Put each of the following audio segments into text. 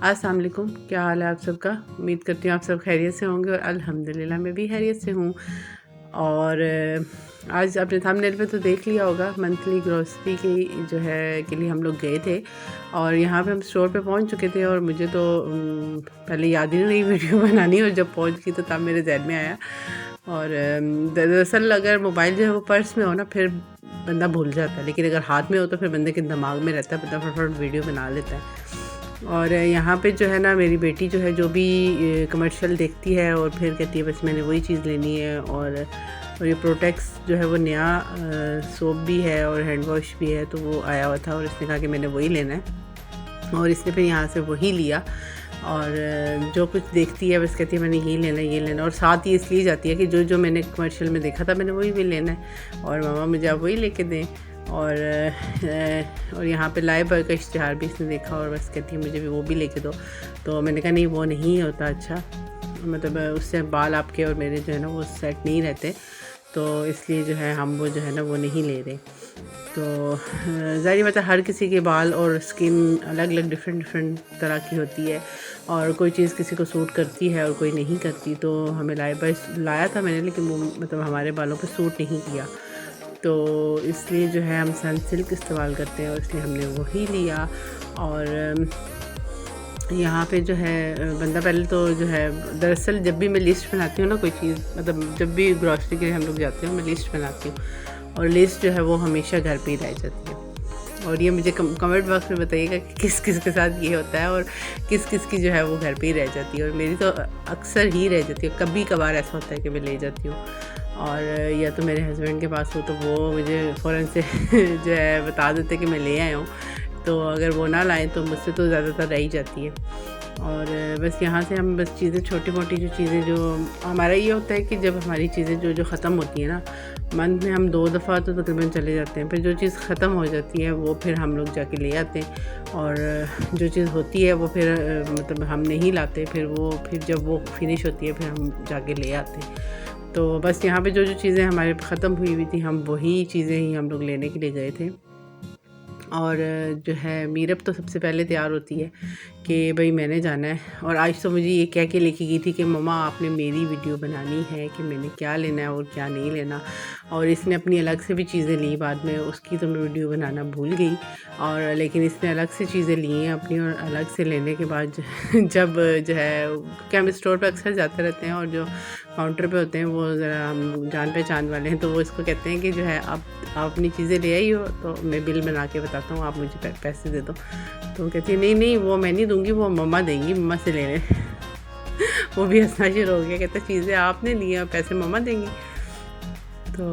अस्सलाम वालेकुम। क्या हाल है आप सबका? उम्मीद करती हूँ आप सब खैरियत से होंगे और अल्हम्दुलिल्लाह मैं भी खैरियत से हूँ। और आज आपने थंबनेल पे तो देख लिया होगा, मंथली ग्रॉसरी की जो है के लिए हम लोग गए थे और यहाँ पे हम स्टोर पे पहुँच चुके थे। और मुझे तो पहले याद ही नहीं वीडियो बनानी, और जब पहुँच गई तो तब मेरे जहन में आया। और दरअसल अगर मोबाइल जो है वो पर्स में हो ना, फिर बंदा भूल जाता है, लेकिन अगर हाथ में हो तो फिर बंदे के दिमाग में रहता है, बंदा फटाफट वीडियो बना लेता है। और यहाँ पे जो है ना, मेरी बेटी जो है जो भी कमर्शियल देखती है और फिर कहती है बस मैंने वही चीज़ लेनी है। और ये प्रोटेक्स जो है वो नया सोप भी है और हैंड वॉश भी है, तो वो आया हुआ था और इसने कहा कि मैंने वही लेना है, और इसने फिर यहाँ से वही लिया। और जो कुछ देखती है बस कहती है मैंने ये लेना ये लेना, और साथ ही इसलिए जाती है कि जो जो मैंने कमर्शियल में देखा था मैंने वही भी लेना है, और मामा मुझे आप वही लेके दें। और यहाँ पे लाइव बॉय का इश्तिहार भी इसने देखा और बस कहती है मुझे भी वो भी लेके दो। तो मैंने कहा नहीं वो नहीं होता अच्छा, मतलब उससे बाल आपके और मेरे जो है ना वो सेट नहीं रहते, तो इसलिए जो है हम वो जो है ना वो नहीं ले रहे। तो ज़ाहिर बात है हर किसी के बाल और स्किन अलग अलग डिफरेंट तरह की होती है, और कोई चीज़ किसी को सूट करती है और कोई नहीं करती। तो हमें लाया था मैंने, लेकिन वो मतलब हमारे बालों पे सूट नहीं किया, तो इसलिए जो है हम सनसिल्क इस्तेमाल करते हैं और इसलिए हमने वही लिया। और यहाँ पे जो है बंदा पहले तो जो है, दरअसल जब भी मैं लिस्ट बनाती हूँ ना कोई चीज़, मतलब जब भी ग्रॉसरी के लिए हम लोग जाते हैं मैं लिस्ट बनाती हूँ, और लिस्ट जो है वो हमेशा घर पे ही रह जाती है। और ये मुझे कमेंट बॉक्स में बताइएगा कि किस किस के साथ ये होता है और किस किस की जो है वो घर पे ही रह जाती है। और मेरी तो अक्सर ही रह जाती है, कभी कभार ऐसा होता है कि मैं ले जाती हूँ, और या तो मेरे हस्बैंड के पास हो तो वो मुझे फ़ौरन से जो है बता देते कि मैं ले आया हूँ, तो अगर वो ना लाएँ तो मुझसे तो ज़्यादातर रह ही जाती है। और बस यहाँ से हम बस चीज़ें छोटी मोटी जो चीज़ें, जो हमारा ये होता है कि जब हमारी चीज़ें जो जो ख़त्म होती हैं ना, मंथ में हम 2 दफ़ा तो तकरीबन चले जाते हैं, फिर जो चीज़ ख़त्म हो जाती है वो फिर हम लोग जाके ले आते हैं, और जो चीज़ होती है वो फिर मतलब हम नहीं लाते, फिर जब वो फिनिश होती है फिर हम जाके ले आते हैं। तो बस यहाँ पे जो जो चीज़ें हमारे ख़त्म हुई थी हम वही चीज़ें ही हम लोग लेने के लिए गए थे। और जो है मीरब तो सबसे पहले तैयार होती है कि भाई मैंने जाना है, और आज तो मुझे ये कह के लेके गई थी कि मम्मा आपने मेरी वीडियो बनानी है कि मैंने क्या लेना है और क्या नहीं लेना। और इसने अपनी अलग से भी चीज़ें ली बाद में, उसकी तो मैं वीडियो बनाना भूल गई, और लेकिन इसने अलग से चीज़ें ली हैं अपनी, और अलग से लेने के बाद जब जो है, क्या हम स्टोर पर अक्सर जाते रहते हैं और जो काउंटर पे होते हैं वो ज़रा हम जान पहचान वाले हैं, तो वो इसको कहते हैं कि जो है आप अपनी चीज़ें ले आई हो तो मैं बिल बना के बताता हूँ, आप मुझे पैसे दे दो। तो वो कहती है नहीं नहीं वो मैं नहीं दूँगी, वो मम्मा देंगी, मम्मा से ले लें। वो भी हंसना शुरू हो गया, कहता चीज़ें आपने ली हैं पैसे मम्मा देंगी। तो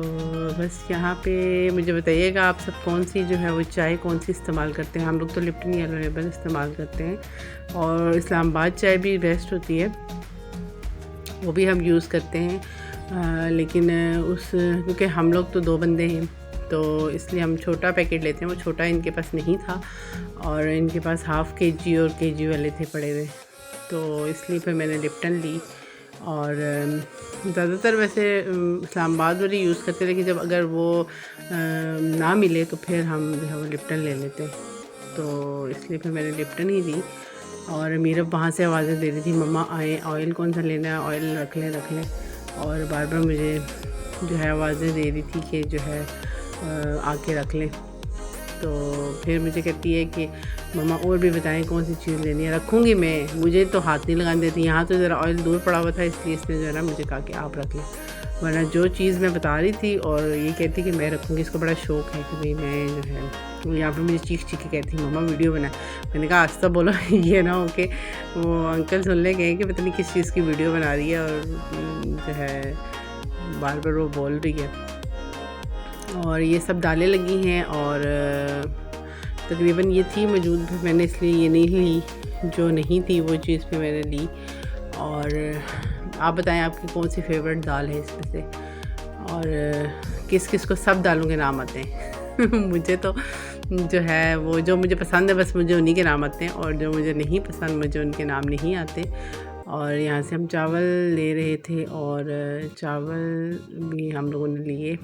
बस यहाँ पे मुझे बताइएगा आप सब कौन सी जो है वो चाय कौन सी इस्तेमाल करते हैं। हम लोग तो लिप्टन येलो लेबल इस्तेमाल करते हैं, और इस्लामाबाद चाय भी बेस्ट होती है, वो भी हम यूज़ करते हैं। लेकिन क्योंकि हम लोग तो 2 बंदे हैं तो इसलिए हम छोटा पैकेट लेते हैं, वो छोटा इनके पास नहीं था, और इनके पास हाफ़ केजी और केजी वाले थे पड़े हुए, तो इसलिए फिर मैंने लिप्टन ली। और ज़्यादातर वैसे इस्लामाबाद वाली यूज़ करते थे कि जब अगर वो ना मिले तो फिर हम जो है वो लिप्टन ले लेते हैं, तो इसलिए फिर मैंने लिप्टन ही ली। और मेरा वहाँ से आवाज़ें दे रही थी मम्मा आए, ऑयल कौन सा लेना है, ऑयल रख लें, और बार बार मुझे जो है आवाज़ें दे रही थी कि जो है आके रख लें। तो फिर मुझे कहती है कि मम्मा और भी बताएं कौन सी चीज़ लेनी है। रखूँगी मैं, मुझे तो हाथ नहीं लगाने देती, यहाँ तो ज़रा ऑयल दूर पड़ा हुआ था इसलिए इसने जो है ना मुझे कहा कि आप रख लें, वरना जो चीज़ मैं बता रही थी और ये कहती कि मैं रखूँगी, इसको बड़ा शौक़ है कि भाई मैं जो है, तो यहाँ पे मुझे चीख के कहती मम्मा वीडियो बना। मैंने कहा आस्ता बोलो ये ना हो कि वो अंकल सुन ले गए कि पता नहीं किस चीज़ की वीडियो बना रही है, और जो है बार बार वो बोल रही है। और ये सब दालें लगी हैं, और तकरीबन ये थी मौजूद, फिर मैंने इसलिए ये नहीं ली, जो नहीं थी वो चीज़ भी मैंने ली। और आप बताएं आपकी कौन सी फेवरेट दाल है इसमें से, और किस किस को सब दालों के नाम आते हैं। मुझे तो जो है वो जो मुझे पसंद है बस मुझे उन्हीं के नाम आते हैं, और जो मुझे नहीं पसंद मुझे उनके नाम नहीं आते। और यहाँ से हम चावल ले रहे थे, और चावल भी हम लोगों ने लिए,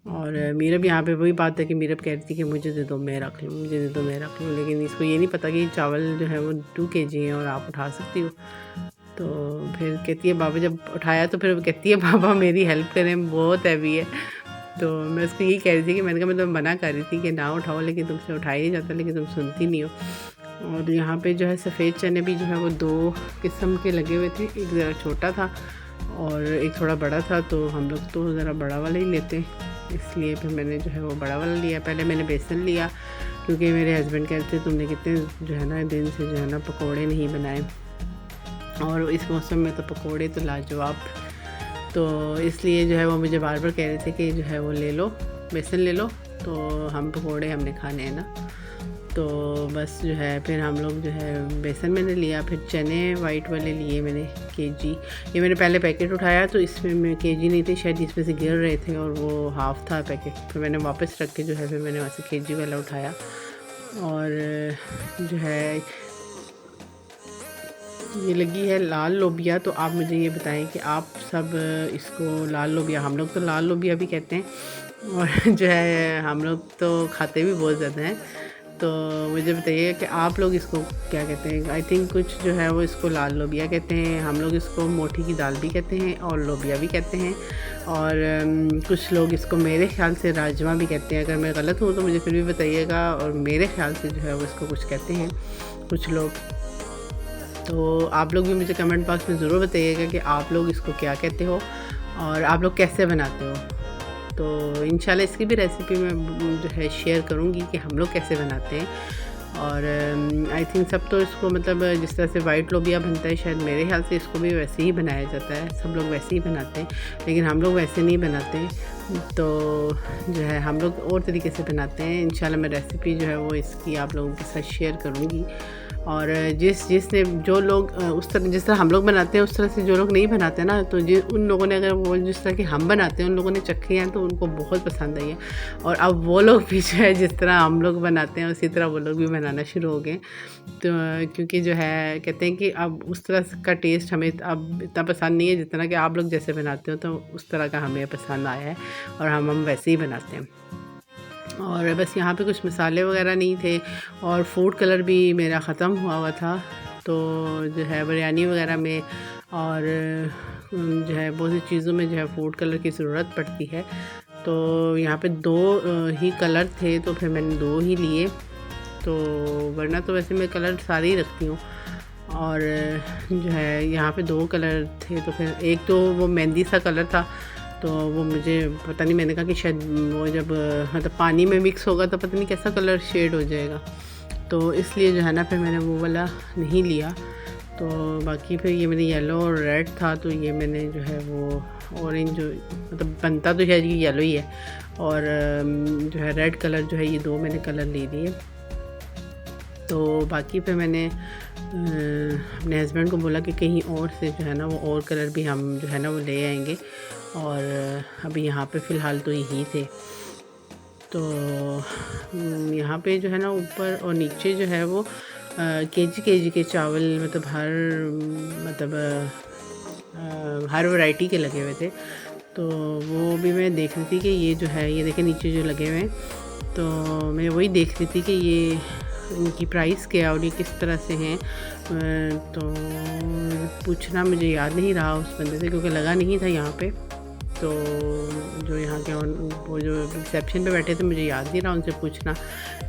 और मीरब यहाँ पे वही बात है कि मीरब कह रही थी कि मुझे दे दो मैं रख लूँ, मुझे दे दो मैं रख लूँ, लेकिन इसको ये नहीं पता कि चावल जो है वो 2 kg हैं और आप उठा सकती हो। तो फिर कहती है बाबा, जब उठाया तो फिर कहती है बाबा मेरी हेल्प करें, बहुत हैवी है। तो मैं उसको यही कह रही थी कि मैंने कहा मैं तो मना कर रही थी कि ना उठाओ, लेकिन तुमसे उठाया ही जाता, लेकिन तुम सुनती नहीं हो। और यहाँ पे जो है सफ़ेद चने भी जो है वो 2 किस्म के लगे हुए थे, एक ज़रा छोटा था और एक थोड़ा बड़ा था। तो हम लोग तो ज़रा बड़ा वाला ही लेते हैं, इसलिए फिर मैंने जो है वो बड़ा वाला लिया। पहले मैंने बेसन लिया क्योंकि मेरे हस्बैंड कहते तुमने कितने जो है ना दिन से जो है ना पकोड़े नहीं बनाए, और इस मौसम में तो पकोड़े तो लाजवाब। तो इसलिए जो है वो मुझे बार बार कह रहे थे कि जो है वो ले लो, बेसन ले लो, तो हम पकोड़े हमने खाने हैं ना। तो बस जो है फिर हम लोग जो है बेसन मैंने लिया, फिर चने वाइट वाले लिए मैंने kg। ये मैंने पहले पैकेट उठाया तो इसमें मैं kg नहीं थे, शायद इसमें से गिर रहे थे और वो हाफ़ था पैकेट। फिर मैंने वापस रख के जो है फिर मैंने वहाँ से kg वाला उठाया। और जो है ये लगी है लाल लोबिया। तो आप मुझे ये बताएं कि आप सब इसको लाल लोबिया, हम लोग तो लाल लोबिया भी कहते हैं, और जो है हम लोग तो खाते भी बहुत ज़्यादा हैं। तो मुझे बताइए कि आप लोग इसको क्या कहते हैं। आई थिंक कुछ जो है वो इसको लाल लोबिया कहते हैं, हम लोग इसको मोठी की दाल भी कहते हैं और लोबिया भी कहते हैं, और कुछ लोग इसको मेरे ख्याल से राजमा भी कहते हैं। अगर मैं गलत हूँ तो मुझे फिर भी बताइएगा, और मेरे ख्याल से जो है वो इसको कुछ कहते हैं कुछ लोग। तो आप लोग भी मुझे कमेंट बॉक्स में ज़रूर बताइएगा कि आप लोग इसको क्या कहते हो और आप लोग कैसे बनाते हो। तो इंशाल्लाह इसकी भी रेसिपी मैं जो है शेयर करूँगी कि हम लोग कैसे बनाते हैं। और आई थिंक सब तो इसको मतलब जिस तरह से वाइट लोबिया बनता है, शायद मेरे ख्याल से इसको भी वैसे ही बनाया जाता है, सब लोग वैसे ही बनाते हैं, लेकिन हम लोग वैसे नहीं बनाते। तो जो है हम लोग और तरीके से बनाते हैं। इंशाल्लाह मैं रेसिपी जो है वो इसकी आप लोगों के साथ शेयर करूँगी। और जिसने जो लोग उस तरह जिस तरह हम लोग बनाते हैं उस तरह से जो लोग नहीं बनाते ना, तो उन लोगों ने अगर वो जिस तरह की हम बनाते हैं उन लोगों ने चखे हैं तो उनको बहुत पसंद आई है। और अब वो लोग भी जो है जिस तरह हम लोग बनाते हैं उसी तरह वो लोग भी बनाना शुरू हो गए। तो क्योंकि जो है कहते हैं कि अब उस तरह का टेस्ट हमें अब इतना पसंद नहीं है जितना कि आप लोग जैसे बनाते हो, तो उस तरह का हमें पसंद आया है और हम वैसे ही बनाते हैं। और बस यहाँ पे कुछ मसाले वगैरह नहीं थे और फूड कलर भी मेरा ख़त्म हुआ था। तो जो है बिरयानी वगैरह में और जो है बहुत सी चीज़ों में जो है फूड कलर की ज़रूरत पड़ती है। तो यहाँ पे 2 ही कलर थे, तो फिर मैंने 2 ही लिए। तो वरना तो वैसे मैं कलर सारे ही रखती हूँ। और जो है यहाँ पे 2 कलर थे, तो फिर एक तो वो मेहंदी सा कलर था, तो वो मुझे पता नहीं, मैंने कहा कि शायद वो जब मतलब पानी में मिक्स होगा तो पता नहीं कैसा कलर शेड हो जाएगा, तो इसलिए जो है ना फिर मैंने वो वाला नहीं लिया। तो बाकी फिर ये मेरे येलो और रेड था, तो ये मैंने जो है वो ऑरेंज जो मतलब बनता तो शायद ये येलो ही है, और जो है रेड कलर जो है ये 2 मैंने कलर ले लिए। तो बाकी फिर मैंने अपने हस्बैंड को बोला कि कहीं और से जो है ना वो और कलर भी हम जो है ना वो ले आएंगे, और अभी यहाँ पे फ़िलहाल तो यही थे। तो यहाँ पे जो है ना ऊपर और नीचे जो है वो kg के चावल मतलब हर वैरायटी के लगे हुए थे। तो वो भी मैं देख रही थी कि ये जो है ये देखें नीचे जो लगे हुए हैं, तो मैं वही देख रही थी कि ये इनकी प्राइस क्या और ये किस तरह से हैं। तो पूछना मुझे याद नहीं रहा उस बंदे से क्योंकि लगा नहीं था यहाँ पे। तो जो यहाँ के वो जो रिसेप्शन पे बैठे थे मुझे याद नहीं रहा उनसे पूछना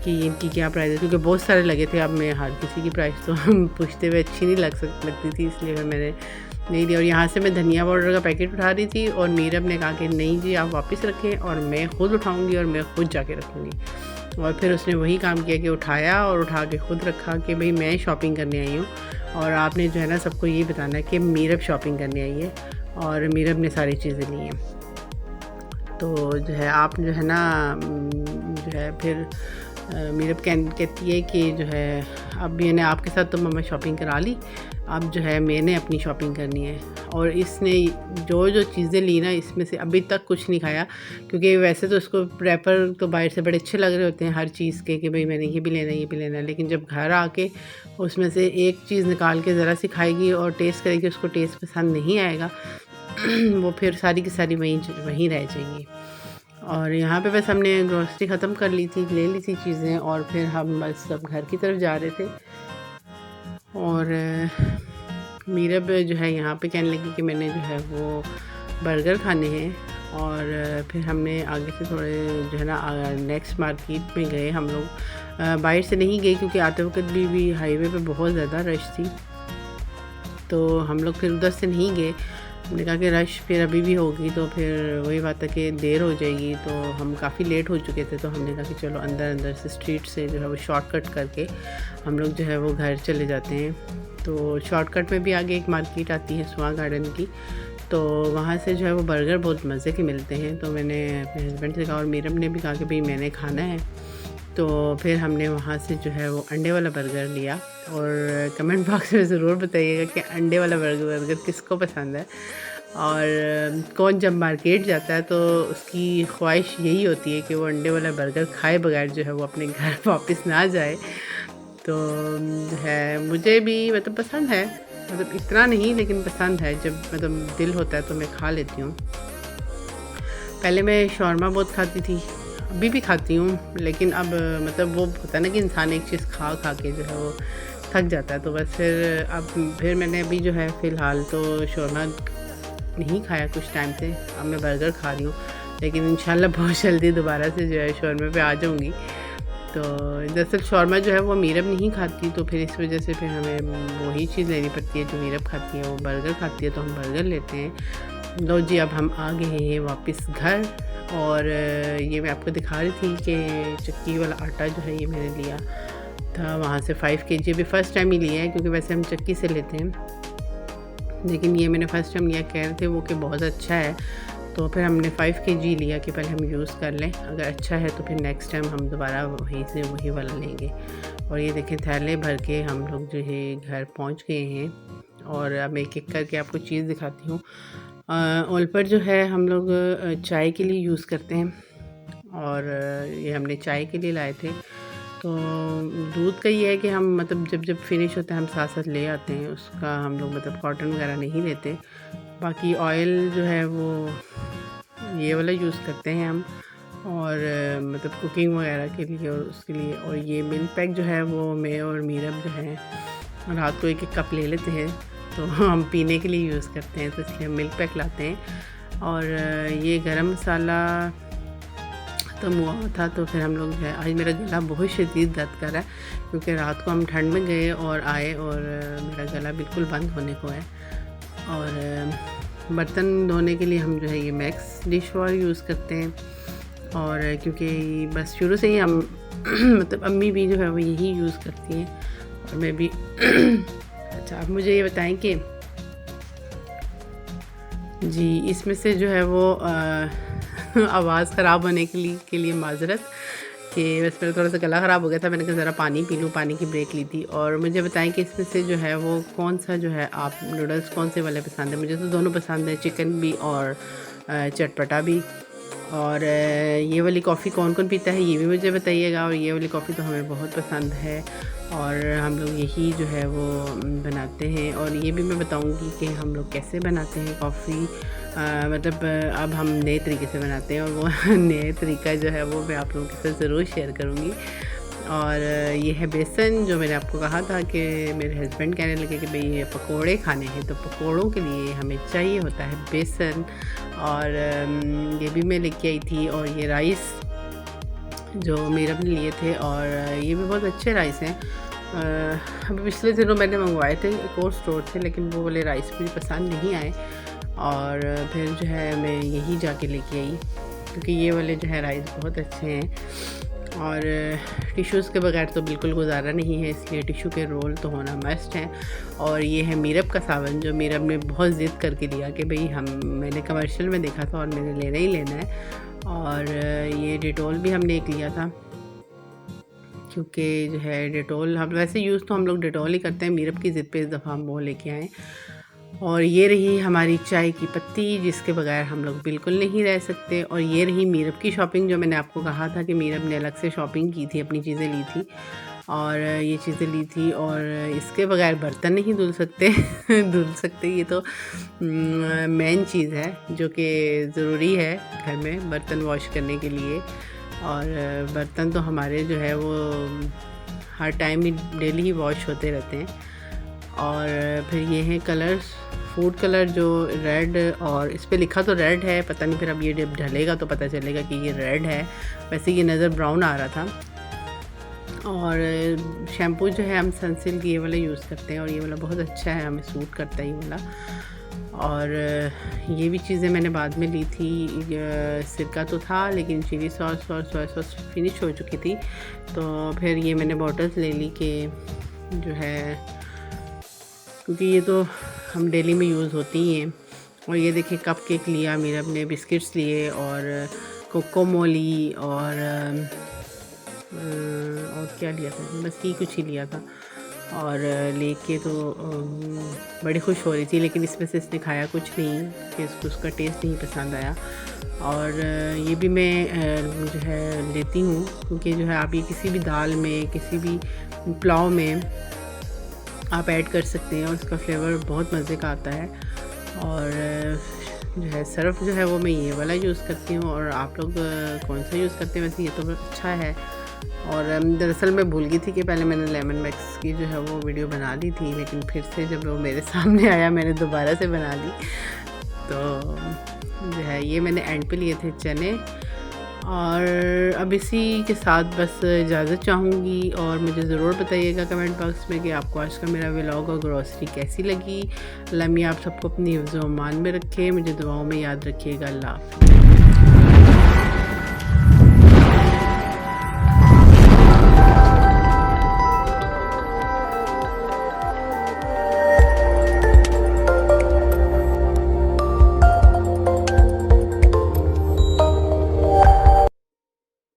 कि इनकी क्या प्राइस है, क्योंकि बहुत सारे लगे थे। अब मैं हर किसी की प्राइस तो पूछते हुए अच्छी नहीं लगती थी, इसलिए फिर मैंने नहीं दिया। और यहाँ से मैं धनिया पाउडर का पैकेट उठा रही थी और मीरब ने कहा कि नहीं जी आप वापस रखें और मैं ख़ुद उठाऊँगी और मैं ख़ुद जाके रखूँगी। और फिर उसने वही काम किया कि उठाया और उठा के ख़ुद रखा कि भाई मैं शॉपिंग करने आई हूँ, और आपने जो है ना सबको ये बताना है कि मीरब शॉपिंग करने आई है और मीरब ने सारी चीज़ें ली हैं। तो जो है आप जो है ना जो है फिर मीरब कहती है कि जो है अब मैंने आपके साथ तो मम्मा शॉपिंग करा ली, अब जो है मैंने अपनी शॉपिंग करनी है। और इसने जो चीज़ें ली ना इसमें से अभी तक कुछ नहीं खाया, क्योंकि वैसे तो इसको रैपर तो बाहर से बड़े अच्छे लग रहे होते हैं हर चीज़ के कि भाई मैंने ये भी लेना है ये भी लेना है, लेकिन जब घर आके उसमें से एक चीज़ निकाल के ज़रा सी खाएगी और टेस्ट करेगी, उसको टेस्ट पसंद नहीं आएगा वो फिर सारी की सारी वहीं रह जाएंगी। और यहाँ पे बस हमने ग्रॉसरी ख़त्म कर ली थी, ले ली थी चीज़ें और फिर हम बस अब घर की तरफ जा रहे थे। और मीरब जो है यहाँ पे कहने लगी कि मैंने जो है वो बर्गर खाने हैं। और फिर हमने आगे से थोड़े जो है ना नेक्स्ट मार्केट में गए हम लोग। बाहर से नहीं गए क्योंकि आते वक्त भी हाईवे पे बहुत ज़्यादा रश थी, तो हम लोग फिर उधर से नहीं गए। हमने कहा कि रश फिर अभी भी होगी तो फिर वही बात है कि देर हो जाएगी, तो हम काफ़ी लेट हो चुके थे। तो हमने कहा कि चलो अंदर से स्ट्रीट से जो है वो शॉर्टकट करके हम लोग जो है वो घर चले जाते हैं। तो शॉर्टकट में भी आगे एक मार्केट आती है सुहा गार्डन की, तो वहाँ से जो है वो बर्गर बहुत मज़े के मिलते हैं। तो मैंने अपने हस्बैंड से कहा और मीरब ने भी कहा कि भाई मैंने खाना है। तो फिर हमने वहाँ से जो है वो अंडे वाला बर्गर लिया। और कमेंट बॉक्स में ज़रूर बताइएगा कि अंडे वाला बर्गर किसको पसंद है। और कौन जब मार्केट जाता है तो उसकी ख्वाहिश यही होती है कि वो अंडे वाला बर्गर खाए बगैर जो है वो अपने घर वापस ना जाए। तो है मुझे भी मतलब पसंद है, मतलब इतना नहीं लेकिन पसंद है। जब मतलब दिल होता है तो मैं खा लेती हूँ। पहले मैं शौरमा बहुत खाती थी, अभी भी खाती हूँ, लेकिन अब मतलब वो होता है ना कि इंसान एक चीज़ खा के जो है वो थक जाता है। तो बस फिर मैंने अभी जो है फ़िलहाल तो शौरमा नहीं खाया कुछ टाइम से। अब मैं बर्गर खा रही हूँ, लेकिन इंशाल्लाह बहुत जल्दी दोबारा से जो है शौरमा पे आ जाऊँगी। तो दरअसल शौरमा जो है वो मीरब नहीं खाती, तो फिर इस वजह से फिर हमें वही चीज़ लेनी पड़ती है जो मीरब खाती है। वो बर्गर खाती है तो हम बर्गर लेते हैं। लो जी, अब हम आ गए हैं वापस घर। और ये मैं आपको दिखा रही थी कि चक्की वाला आटा जो है ये मैंने लिया था वहाँ से 5 kg। अभी फ़र्स्ट टाइम ही लिया है क्योंकि वैसे हम चक्की से लेते हैं, लेकिन ये मैंने फ़र्स्ट टाइम लिया। कह रहे थे वो कि बहुत अच्छा है, तो फिर हमने 5 kg लिया कि पहले हम यूज़ कर लें, अगर अच्छा है तो फिर नेक्स्ट टाइम हम दोबारा वहीं से वही वाला लेंगे। और ये देखें थैले भर के हम लोग जो है घर पहुंच गए हैं। और अब एक एक करके आपको चीज़ दिखाती हूँ। ओल पर जो है हम लोग चाय के लिए यूज़ करते हैं, और ये हमने चाय के लिए लाए थे। तो दूध का ये है कि हम मतलब जब फिनिश होता है हम साथ साथ ले आते हैं उसका। हम लोग मतलब कॉटन वगैरह नहीं लेते। बाकी ऑयल जो है वो ये वाला यूज़ करते हैं हम, और मतलब कुकिंग वगैरह के लिए और उसके लिए। और ये मिल्क पैक जो है वो मैं और मीरब जो है रात को एक कप ले लेते हैं, तो हम पीने के लिए यूज़ करते हैं, तो इसलिए हम मिल्क पैक लाते हैं। और ये गरम मसाला ख़त्म हुआ था, तो फिर हम लोग जो है, आज मेरा गला बहुत शदीद दर्द कर रहा है क्योंकि रात को हम ठंड में गए और आए और मेरा गला बिल्कुल बंद होने को है। और बर्तन धोने के लिए हम जो है ये मैक्स डिश वॉश यूज़ करते हैं। और क्योंकि बस शुरू से ही हम मतलब अम्मी भी जो है वो यही यूज़ करती हैं और मैं भी। अच्छा, आप मुझे ये बताएं कि जी इसमें से जो है वो आवाज़ ख़राब होने के लिए माज़रत कि बस मेरा थोड़ा सा गला ख़राब हो गया था। मैंने कहा ज़रा पानी पी लूँ, पानी की ब्रेक ली थी। और मुझे बताएं कि इसमें से जो है वो कौन सा जो है आप नूडल्स कौन से वाले पसंद है। मुझे तो दोनों पसंद है, चिकन भी और चटपटा भी। और ये वाली कॉफ़ी कौन कौन पीता है ये भी मुझे बताइएगा। और ये वाली कॉफ़ी तो हमें बहुत पसंद है और हम लोग यही जो है वो बनाते हैं। और ये भी मैं बताऊंगी कि हम लोग कैसे बनाते हैं कॉफ़ी, मतलब अब हम नए तरीके से बनाते हैं, और वो नए तरीका जो है वो मैं आप लोगों के साथ ज़रूर शेयर करूँगी। और ये है बेसन, जो मैंने आपको कहा था कि मेरे हस्बैंड कहने लगे कि भाई ये पकोड़े खाने हैं, तो पकोड़ों के लिए हमें चाहिए होता है बेसन। और ये भी मैं लेके आई थी। और ये राइस जो मीरब ने लिए थे, और ये भी बहुत अच्छे राइस हैं। अभी पिछले दिनों मैंने मंगवाए थे एक और स्टोर से, लेकिन वो वाले राइस मुझे पसंद नहीं आए। और फिर जो है मैं यही जाके लेके आई क्योंकि ये वाले जो है राइस बहुत अच्छे हैं। और टिश्यूज़ के बगैर तो बिल्कुल गुजारा नहीं है, इसलिए टिश्यू के रोल तो होना मस्ट है। और ये है मीरब का सावन, जो मीरब ने बहुत ज़िद करके लिया कि भाई मैंने कमर्शियल में देखा था और मैंने लेना ही लेना है। और ये डेटॉल भी हमने एक लिया था क्योंकि जो है डेटॉल हम वैसे यूज़ तो हम लोग डेटॉल ही करते हैं। मीरब की ज़िद पे इस दफ़ा हम वो लेके आए। और ये रही हमारी चाय की पत्ती, जिसके बगैर हम लोग बिल्कुल नहीं रह सकते। और ये रही मीरब की शॉपिंग, जो मैंने आपको कहा था कि मीरब ने अलग से शॉपिंग की थी, अपनी चीज़ें ली थी। और ये चीज़ें ली थी। और इसके बगैर बर्तन नहीं धुल सकते धुल सकते, ये तो मेन चीज़ है जो कि ज़रूरी है घर में बर्तन वॉश करने के लिए। और बर्तन तो हमारे जो है वो हर टाइम ही डेली ही वॉश होते रहते हैं। और फिर ये हैं कलर्स, फूड कलर जो रेड, और इस पे लिखा तो रेड है, पता नहीं फिर अब ये जब ढलेगा तो पता चलेगा कि ये रेड है। वैसे ये नज़र ब्राउन आ रहा था। और शैम्पू जो है हम सनसिल्क ये वाला यूज़ करते हैं और ये वाला बहुत अच्छा है, हमें सूट करता है ये वाला। और ये भी चीज़ें मैंने बाद में ली थी। सिरका तो था लेकिन चिली सॉस और सोया सॉस फिनिश हो चुकी थी, तो फिर ये मैंने बॉटल्स ले ली कि जो है, क्योंकि ये तो हम डेली में यूज़ होती ही हैं। और ये देखिए कप केक लिया, मेरे अपने बिस्किट्स लिए और कोकोमो ली और क्या लिया था, बस ये कुछ ही लिया था। और लेके तो बड़ी खुश हो रही थी, लेकिन इसमें से इसने खाया कुछ नहीं कि उसका टेस्ट नहीं पसंद आया। और ये भी मैं जो है लेती हूँ, क्योंकि जो है आप ये किसी भी दाल में, किसी भी पुलाव में आप ऐड कर सकते हैं और उसका फ्लेवर बहुत मज़े का आता है। और जो है सर्फ जो है वो मैं ये वाला यूज़ करती हूँ, और आप लोग कौन सा यूज़ करते हैं? वैसे ये तो अच्छा है। और दरअसल मैं भूल गई थी कि पहले मैंने लेमन मैक्स की जो है वो वीडियो बना ली थी, लेकिन फिर से जब वो मेरे सामने आया मैंने दोबारा से बना ली। तो जो है ये मैंने एंड पे लिए थे चने। और अब इसी के साथ बस इजाज़त चाहूँगी, और मुझे ज़रूर बताइएगा कमेंट बॉक्स में कि आपको आज का मेरा व्लॉग और ग्रॉसरी कैसी लगी। अल्लाह मियां आप सबको अपनी हिफ्ज़-ओ-अमान में रखे, मुझे दुआओं में याद रखिएगा। अल्लाह हाफ़िज़।